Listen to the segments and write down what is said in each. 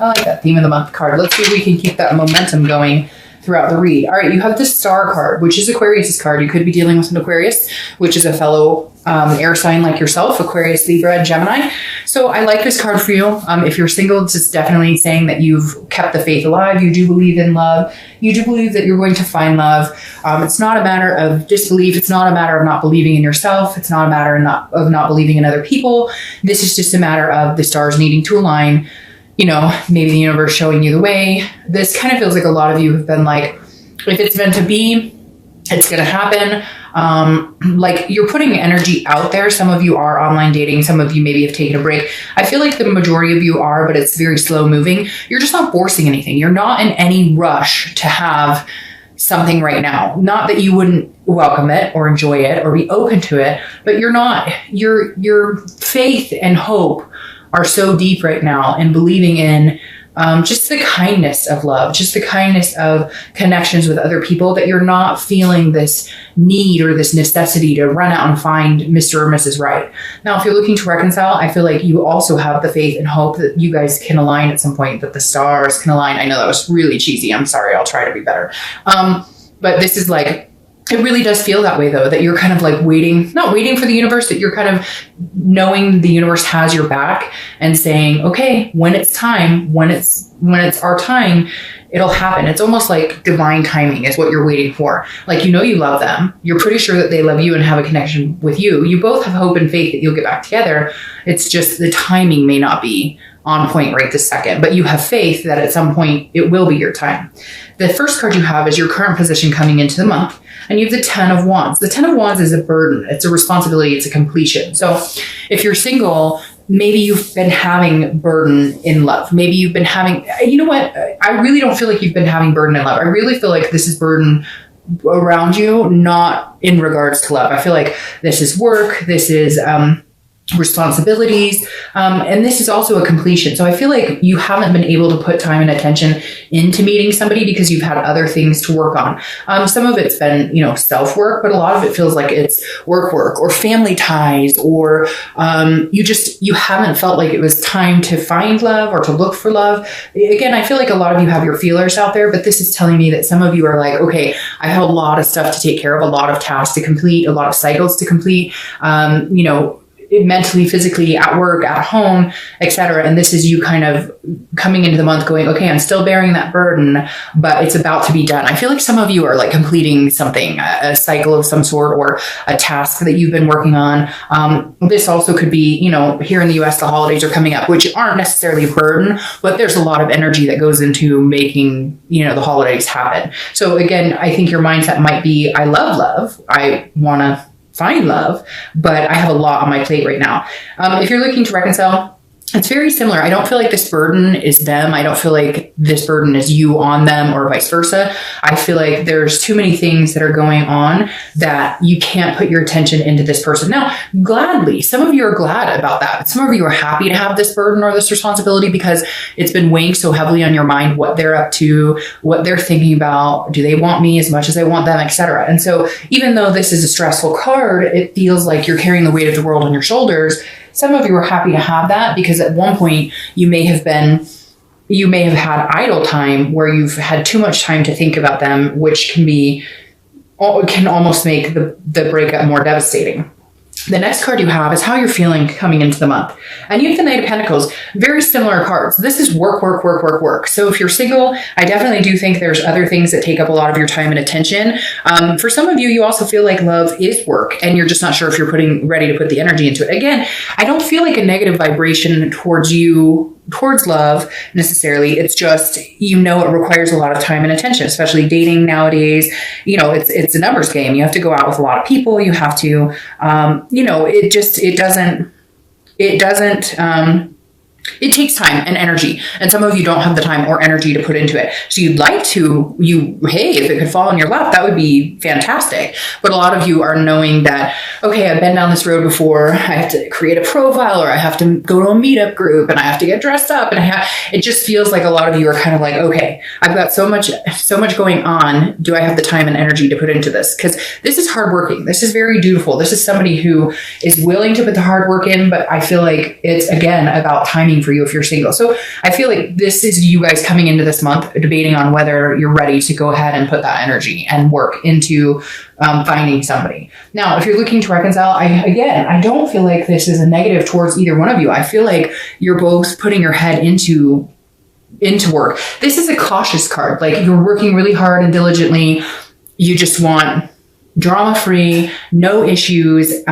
I like that theme of the month card. Let's see if we can keep that momentum going throughout the read. All right, you have the Star card, which is Aquarius's card. You could be dealing with an Aquarius, which is a fellow air sign like yourself, Aquarius, Libra, and Gemini. So I like this card for you. If you're single, it's just definitely saying that you've kept the faith alive. You do believe in love. You do believe that you're going to find love. It's not a matter of disbelief. It's not a matter of not believing in yourself. It's not a matter of not believing in other people. This is just a matter of the stars needing to align. You know, maybe the universe showing you the way. This kind of feels like a lot of you have been like, if it's meant to be, it's going to happen. Like you're putting energy out there. Some of you are online dating. Some of you maybe have taken a break. I feel like the majority of you are, but it's very slow moving. You're just not forcing anything. You're not in any rush to have something right now. Not that you wouldn't welcome it or enjoy it or be open to it, but you're not. Your faith and hope are so deep right now in believing in just the kindness of love, just the kindness of connections with other people, that you're not feeling this need or this necessity to run out and find Mr. or Mrs. Right. Now, if you're looking to reconcile, I feel like you also have the faith and hope that you guys can align at some point, that the stars can align. I know that was really cheesy. I'm sorry. I'll try to be better. But this is like, it really does feel that way though, that you're kind of like waiting, not waiting for the universe, that you're kind of knowing the universe has your back and saying, okay, when it's time, when it's our time, it'll happen. It's almost like divine timing is what you're waiting for. Like, you know, you love them. You're pretty sure that they love you and have a connection with you. You both have hope and faith that you'll get back together. It's just the timing may not be on point right this second, but you have faith that at some point it will be your time. The first card you have is your current position coming into the month, and you have the 10 of Wands. The 10 of Wands is a burden. It's a responsibility. It's a completion. So if you're single, maybe you've been having burden in love. Maybe you've been having, you know what? I really don't feel like you've been having burden in love. I really feel like this is burden around you, not in regards to love. I feel like this is work. This is, responsibilities. And this is also a completion. So I feel like you haven't been able to put time and attention into meeting somebody because you've had other things to work on. Some of it's been, you know, self-work, but a lot of it feels like it's work or family ties, or you haven't felt like it was time to find love or to look for love. Again, I feel like a lot of you have your feelers out there, but this is telling me that some of you are like, okay, I have a lot of stuff to take care of, a lot of tasks to complete, a lot of cycles to complete, you know, mentally, physically, at work, at home, etc. And this is you kind of coming into the month going, okay, I'm still bearing that burden, but it's about to be done. I feel like some of you are like completing something, a cycle of some sort, or a task that you've been working on. This also could be, you know, here in the US, the holidays are coming up, which aren't necessarily a burden, but there's a lot of energy that goes into making, you know, the holidays happen. So again, I think your mindset might be, I love love. I want to find love, but I have a lot on my plate right now. If you're looking to reconcile, it's very similar. I don't feel like this burden is them. I don't feel like this burden is you on them, or vice versa. I feel like there's too many things that are going on that you can't put your attention into this person. Now, gladly, some of you are glad about that. Some of you are happy to have this burden or this responsibility because it's been weighing so heavily on your mind, what they're up to, what they're thinking about. Do they want me as much as I want them, etc. And so even though this is a stressful card, it feels like you're carrying the weight of the world on your shoulders. Some of you are happy to have that because at one point you may have had idle time where you've had too much time to think about them, which can almost make the breakup more devastating. The next card you have is how you're feeling coming into the month. And you have the Knight of Pentacles, very similar cards. This is work, work, work, work, work. So if you're single, I definitely do think there's other things that take up a lot of your time and attention. For some of you, you also feel like love is work and you're just not sure if you're ready to put the energy into it. Again, I don't feel like a negative vibration towards love necessarily. It's just, you know, it requires a lot of time and attention, especially dating nowadays. You know, it's a numbers game. You have to go out with a lot of people. You have to, you know, it takes time and energy, and some of you don't have the time or energy to put into it. So you'd like to, hey, if it could fall in your lap, that would be fantastic. But a lot of you are knowing that, okay, I've been down this road before. I have to create a profile, or I have to go to a meetup group, and I have to get dressed up, and it just feels like a lot of you are kind of like, okay, I've got so much going on. Do I have the time and energy to put into this? Because this is hardworking. This is very dutiful. This is somebody who is willing to put the hard work in, but I feel like it's, again, about timing timing for you if you're single. So I feel like this is you guys coming into this month debating on whether you're ready to go ahead and put that energy and work into finding somebody. Now, if you're looking to reconcile, I don't feel like this is a negative towards either one of you. I feel like you're both putting your head into work. This is a cautious card. Like, you're working really hard and diligently. You just want drama-free, no issues.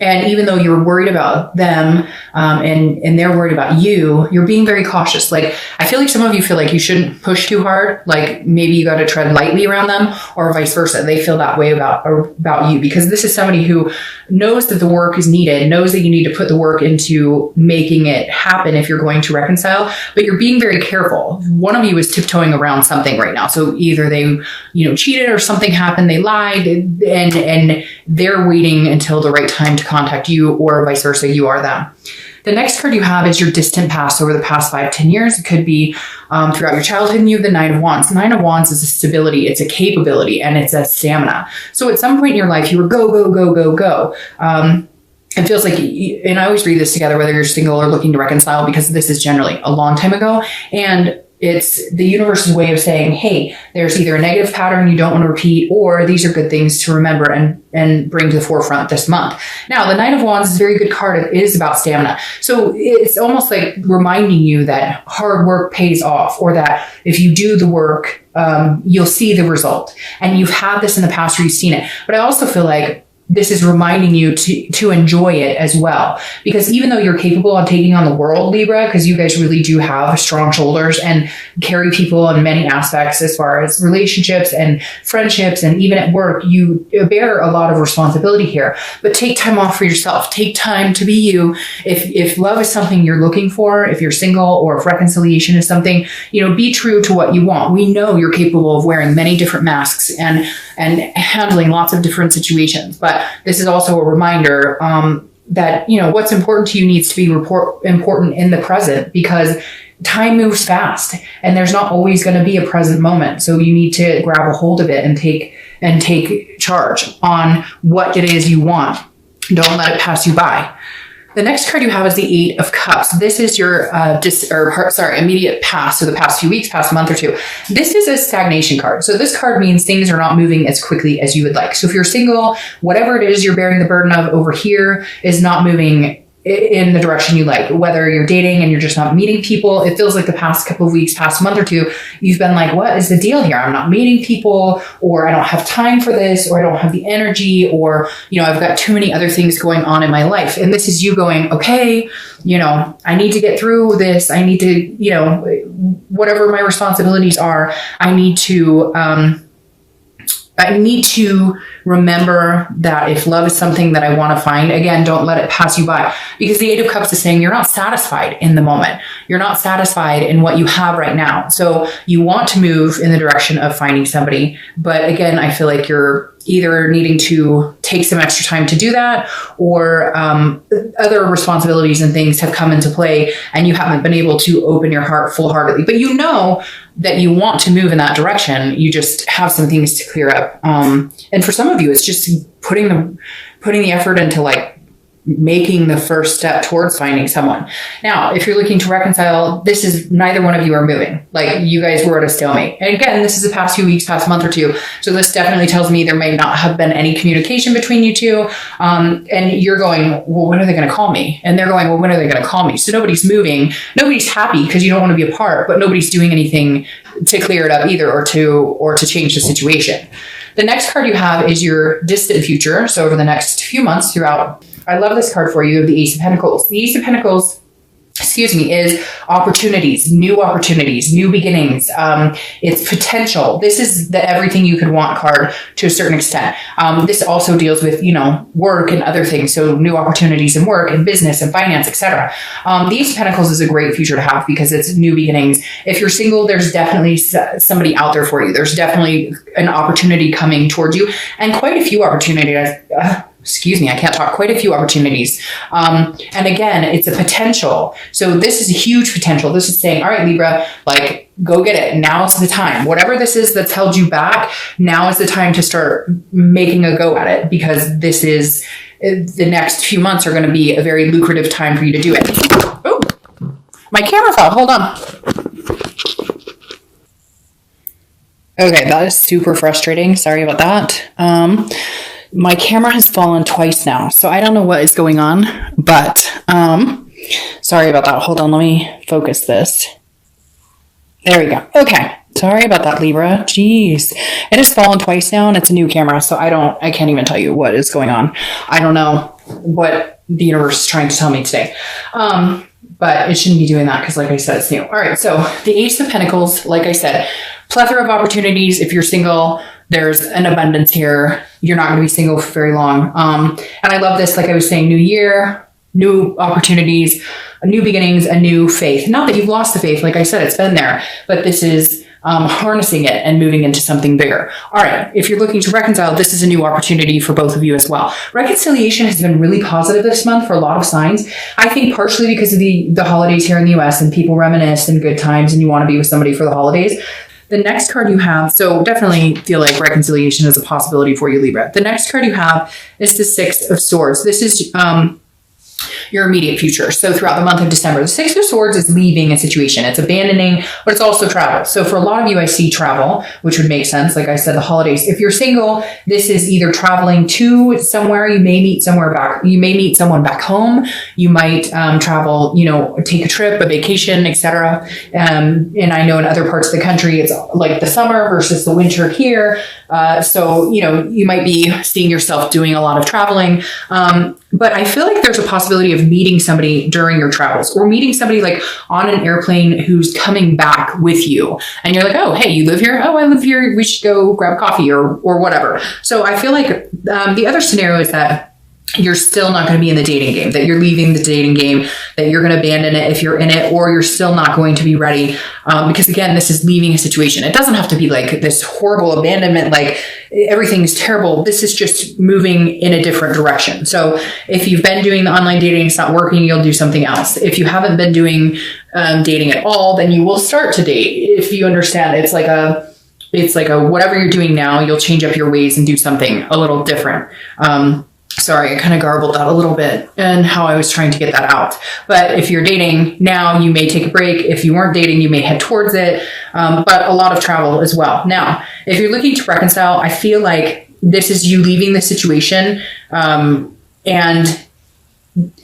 And even though you're worried about them, and they're worried about you, you're being very cautious. Like, I feel like some of you feel like you shouldn't push too hard. Like, maybe you got to tread lightly around them, or vice versa. They feel that way about you, because this is somebody who knows that the work is needed, knows that you need to put the work into making it happen if you're going to reconcile, but you're being very careful. One of you is tiptoeing around something right now. So either they, cheated, or something happened, they lied, and they're waiting until the right time to contact you, or vice versa, you are them. The next card you have is your distant past over the past 5-10 years. It could be throughout your childhood, and you have the Nine of Wands. The Nine of Wands is a stability, it's a capability, and it's a stamina. So at some point in your life, you were go, go, go, go, go. It feels like, and I always read this together, whether you're single or looking to reconcile, because this is generally a long time ago. And it's the universe's way of saying, hey, there's either a negative pattern you don't want to repeat, or these are good things to remember and bring to the forefront this month. Now, the Nine of Wands is a very good card. It is about stamina. So it's almost like reminding you that hard work pays off, or that if you do the work, you'll see the result. And you've had this in the past, or you've seen it. But I also feel like this is reminding you to enjoy it as well. Because even though you're capable of taking on the world, Libra, because you guys really do have strong shoulders and carry people in many aspects as far as relationships and friendships, and even at work, you bear a lot of responsibility here. But take time off for yourself. Take time to be you. If love is something you're looking for, if you're single, or if reconciliation is something, be true to what you want. We know you're capable of wearing many different masks and handling lots of different situations. But this is also a reminder that, what's important to you needs to be important in the present, because time moves fast and there's not always going to be a present moment. So you need to grab a hold of it and take charge on what it is you want. Don't let it pass you by. The next card you have is the Eight of Cups. This is your immediate past, so the past few weeks, past month or two. This is a stagnation card. So this card means things are not moving as quickly as you would like. So if you're single, whatever it is you're bearing the burden of over here is not moving in the direction you like. Whether you're dating and you're just not meeting people, it feels like the past couple of weeks, past month or two, you've been like, what is the deal here? I'm not meeting people, or I don't have time for this, or I don't have the energy, or, I've got too many other things going on in my life. And this is you going, okay, I need to get through this. I need to, whatever my responsibilities are, I need to remember that if love is something that I want to find, again, don't let it pass you by, because the Eight of Cups is saying you're not satisfied in the moment. You're not satisfied in what you have right now. So you want to move in the direction of finding somebody. But again, I feel like you're either needing to take some extra time to do that, or other responsibilities and things have come into play and you haven't been able to open your heart full-heartedly. But you know that you want to move in that direction. You just have some things to clear up. And for some of you, it's just putting the effort into making the first step towards finding someone. Now, if you're looking to reconcile, this is neither one of you are moving. Like, you guys were at a stalemate. And again, this is the past few weeks, past month or two. So this definitely tells me there may not have been any communication between you two. And you're going, well, when are they going to call me? And they're going, well, when are they going to call me? So nobody's moving. Nobody's happy because you don't want to be apart, but nobody's doing anything to clear it up either, or to change the situation. The next card you have is your distant future. So over the next few months throughout, I love this card for you, the Ace of Pentacles. The Ace of Pentacles, is opportunities, new beginnings. It's potential. This is the everything you could want card to a certain extent. This also deals with, work and other things. So new opportunities in work and business and finance, etc. The Ace of Pentacles is a great future to have because it's new beginnings. If you're single, there's definitely somebody out there for you. There's definitely an opportunity coming towards you, and quite a few opportunities. I can't talk. Quite a few opportunities. And again, it's a potential. So this is a huge potential. This is saying, all right, Libra, go get it. Now's the time. Whatever this is that's held you back, now is the time to start making a go at it, because this is the next few months are going to be a very lucrative time for you to do it. Oh, My camera fell. Hold on. Okay, that is super frustrating. Sorry about that. My camera has fallen twice now, so I don't know what is going on, but sorry about that. Hold on, let me focus this. There we go. Okay. Sorry about that, Libra. Jeez. It has fallen twice now, and it's a new camera, so I can't even tell you what is going on. I don't know what the universe is trying to tell me today. But it shouldn't be doing that because, like I said, it's new. All right, so the Ace of Pentacles, like I said, plethora of opportunities. If you're single, there's an abundance here. You're not going to be single for very long. And I love this, like I was saying, new year, new opportunities, new beginnings, a new faith. Not that you've lost the faith, like I said, it's been there, but this is harnessing it and moving into something bigger. All right, if you're looking to reconcile, this is a new opportunity for both of you as well. Reconciliation has been really positive this month for a lot of signs. I think partially because of the holidays here in the US and people reminisce in good times and you want to be with somebody for the holidays. The next card you have, so definitely feel like reconciliation is a possibility for you, Libra. The next card you have is the Six of Swords. This is your immediate future. So throughout the month of December, the Six of Swords is leaving a situation. It's abandoning, but it's also travel. So for a lot of you, I see travel, which would make sense. Like I said, the holidays. If you're single, this is either traveling to somewhere. You may meet somewhere back. You may meet someone back home. You might travel, take a trip, a vacation, etc. And I know in other parts of the country, it's like the summer versus the winter here. So, you might be seeing yourself doing a lot of traveling. But I feel like there's a possibility of meeting somebody during your travels or meeting somebody like on an airplane who's coming back with you. And you're like, oh, hey, you live here? Oh, I live here. We should go grab coffee or whatever. So I feel like the other scenario is that you're still not going to be in the dating game, that you're leaving the dating game, that you're going to abandon it if you're in it, or you're still not going to be ready. Because again, this is leaving a situation. It doesn't have to be like this horrible abandonment, like everything's terrible. This is just moving in a different direction. So if you've been doing the online dating, it's not working, you'll do something else. If you haven't been doing dating at all, then you will start to date. If you understand, it's like a whatever you're doing now, you'll change up your ways and do something a little different. Sorry, I kind of garbled that a little bit and how I was trying to get that out. But if you're dating now, you may take a break. If you weren't dating, you may head towards it. But a lot of travel as well. Now, if you're looking to reconcile, I feel like this is you leaving the situation and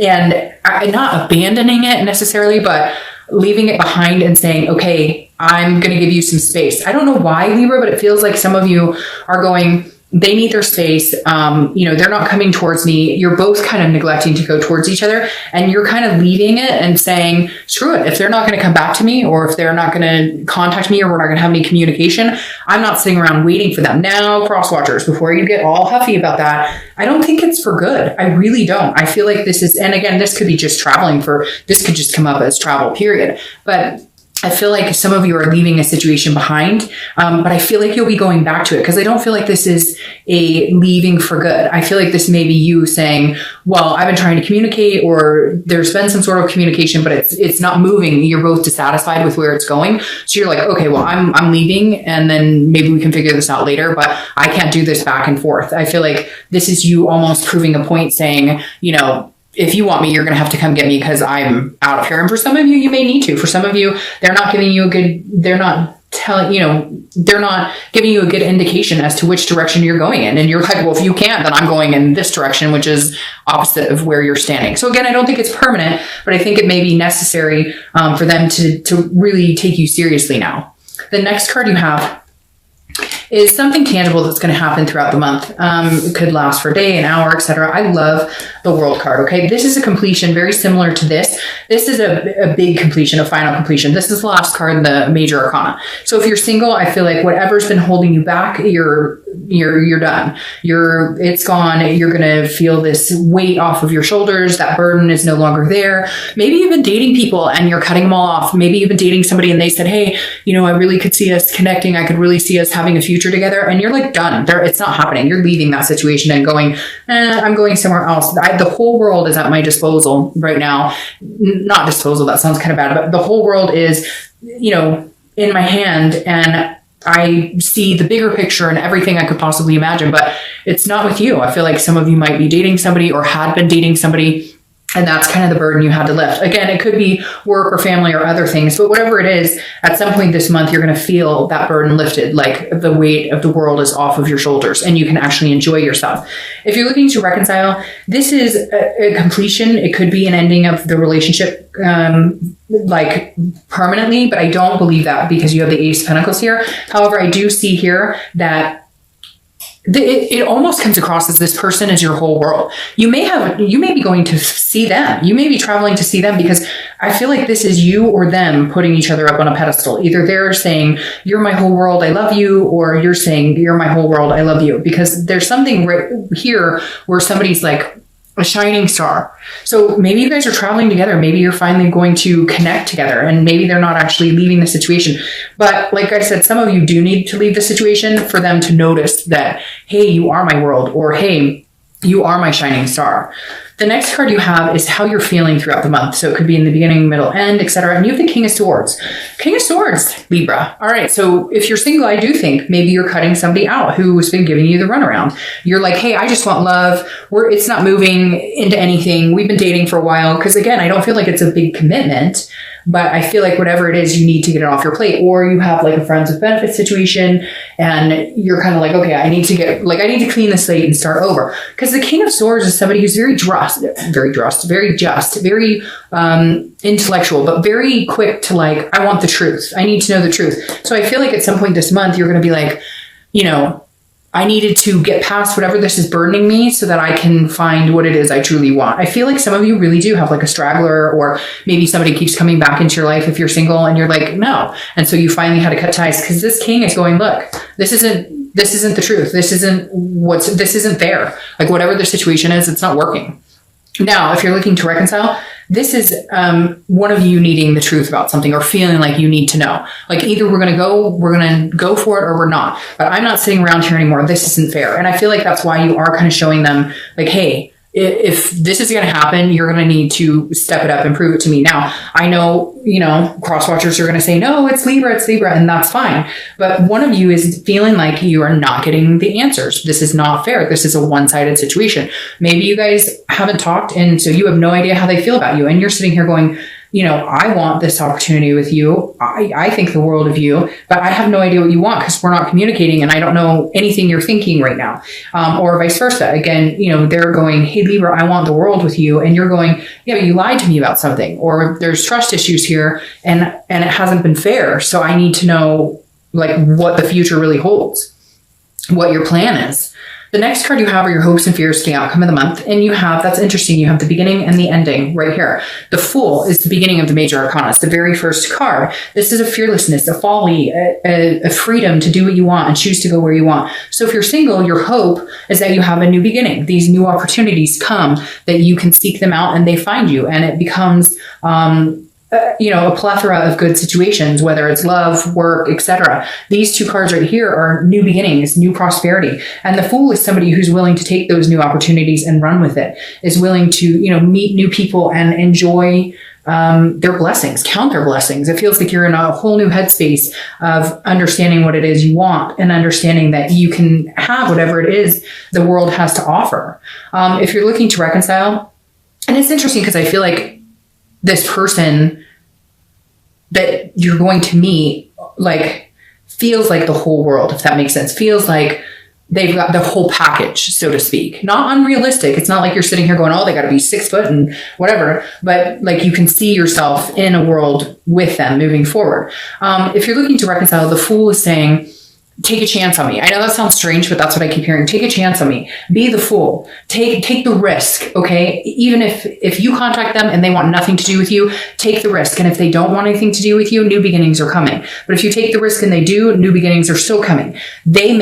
not abandoning it necessarily, but leaving it behind and saying, okay, I'm going to give you some space. I don't know why, Libra, but it feels like some of you are going, they need their space. They're not coming towards me. You're both kind of neglecting to go towards each other, and you're kind of leaving it and saying, screw it. If they're not going to come back to me, or if they're not going to contact me, or we're not going to have any communication, I'm not sitting around waiting for them. Now, cross watchers, before you get all huffy about that, I don't think it's for good. I really don't. I feel like this is, and again, this could be just this could just come up as travel, period. But I feel like some of you are leaving a situation behind, but I feel like you'll be going back to it because I don't feel like this is a leaving for good. I feel like this may be you saying, well, I've been trying to communicate, or there's been some sort of communication, but it's not moving. You're both dissatisfied with where it's going. So you're like, okay, well, I'm leaving, and then maybe we can figure this out later, but I can't do this back and forth. I feel like this is you almost proving a point, saying, if you want me, you're going to have to come get me because I'm out of here. And for some of you, you may need to. For some of you, they're not giving you a good indication as to which direction you're going in. And you're like, well, if you can't, then I'm going in this direction, which is opposite of where you're standing. So again, I don't think it's permanent, but I think it may be necessary for them to really take you seriously now. The next card you have is something tangible that's going to happen throughout the month. It could last for a day, an hour, etc. I love the World card. Okay, this is a completion very similar to this. This is a big completion, a final completion. This is the last card in the major arcana. So if you're single, I feel like whatever's been holding you back, you're done. It's gone. You're going to feel this weight off of your shoulders. That burden is no longer there. Maybe you've been dating people and you're cutting them all off. Maybe you've been dating somebody and they said, hey, I really could see us connecting. I could really see us having a future together. And you're like, done. It's not happening. You're leaving that situation and going, I'm going somewhere else. The whole world is at my disposal right now. Not disposal. That sounds kind of bad, but the whole world is, in my hand, and I see the bigger picture and everything I could possibly imagine, but it's not with you. I feel like some of you might be dating somebody or had been dating somebody And that's kind of the burden you had to lift. Again, it could be work or family or other things, but whatever it is, at some point this month, you're going to feel that burden lifted, like the weight of the world is off of your shoulders and you can actually enjoy yourself. If you're looking to reconcile, this is a completion. It could be an ending of the relationship, like permanently, but I don't believe that because you have the Ace of Pentacles here. However, I do see here that it almost comes across as this person is your whole world. You may be going to see them. You may be traveling to see them because I feel like this is you or them putting each other up on a pedestal. Either they're saying, you're my whole world, I love you, or you're saying, you're my whole world, I love you. Because there's something right here where somebody's like a shining star. So maybe you guys are traveling together. Maybe you're finally going to connect together and maybe they're not actually leaving the situation. But like I said, some of you do need to leave the situation for them to notice that, hey, you are my world, or hey, you are my shining star. The next card you have is how you're feeling throughout the month. So it could be in the beginning, middle, end, etc. And you have the King of Swords. King of Swords, Libra. All right. So if you're single, I do think maybe you're cutting somebody out who's been giving you the runaround. You're like, hey, I just want love. It's not moving into anything. We've been dating for a while. Because again, I don't feel like it's a big commitment. But I feel like whatever it is, you need to get it off your plate. Or you have like a friends with benefits situation and you're kind of like, okay, I need to clean the slate and start over. Because the King of Swords is somebody who's very just, very intellectual, but very quick to like, I want the truth. I need to know the truth. So I feel like at some point this month, you're going to be like, you know, I needed to get past whatever this is burdening me so that I can find what it is I truly want. I feel like some of you really do have like a straggler, or maybe somebody keeps coming back into your life if you're single and you're like, no. And so you finally had to cut ties because this king is going, look, this isn't the truth. This isn't fair. Like whatever the situation is, it's not working. Now, if you're looking to reconcile, this is one of you needing the truth about something or feeling like you need to know. Like either we're going to go for it or we're not. But I'm not sitting around here anymore. This isn't fair. And I feel like that's why you are kind of showing them like, hey, if this is going to happen, you're going to need to step it up and prove it to me. Now, I know, you know, cross watchers are going to say, no, it's Libra, and that's fine. But one of you is feeling like you are not getting the answers. This is not fair. This is a one-sided situation. Maybe you guys haven't talked, and so you have no idea how they feel about you. And you're sitting here going, you know, I want this opportunity with you. I think the world of you, but I have no idea what you want because we're not communicating and I don't know anything you're thinking right now. Or vice versa. Again, you know, they're going, hey, Libra, I want the world with you. And you're going, yeah, but you lied to me about something, or there's trust issues here and it hasn't been fair. So I need to know like what the future really holds, what your plan is. The next card you have are your hopes and fears for the outcome of the month. And you have, that's interesting, you have the beginning and the ending right here. The Fool is the beginning of the major arcana. It's the very first card. This is a fearlessness, a folly, a freedom to do what you want and choose to go where you want. So if you're single, your hope is that you have a new beginning. These new opportunities come, that you can seek them out and they find you. And it becomes, you know, a plethora of good situations, whether it's love, work, etc. These two cards right here are new beginnings, new prosperity. And the Fool is somebody who's willing to take those new opportunities and run with it, is willing to, you know, meet new people and enjoy their blessings, count their blessings. It feels like you're in a whole new headspace of understanding what it is you want and understanding that you can have whatever it is the world has to offer. If you're looking to reconcile, and it's interesting because I feel like this person that you're going to meet, like, feels like the whole world, if that makes sense. Feels like they've got the whole package, so to speak. Not unrealistic. It's not like you're sitting here going, oh, they got to be 6 foot and whatever. But like you can see yourself in a world with them moving forward. If you're looking to reconcile, the Fool is saying, take a chance on me. I know that sounds strange, but that's what I keep hearing. Take a chance on me. Be the fool. Take the risk, okay? Even if you contact them and they want nothing to do with you, take the risk. And if they don't want anything to do with you, new beginnings are coming. But if you take the risk and they do, new beginnings are still coming. You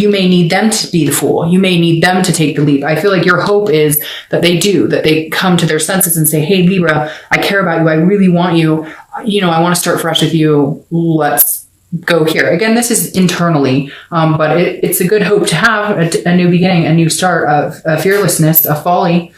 may need them to be the fool. You may need them to take the leap. I feel like your hope is that they do, that they come to their senses and say, hey, Libra, I care about you. I really want you. You know, I want to start fresh with you. Let's go here. Again, this is internally, but it's a good hope to have a new beginning, a new start of fearlessness, a folly.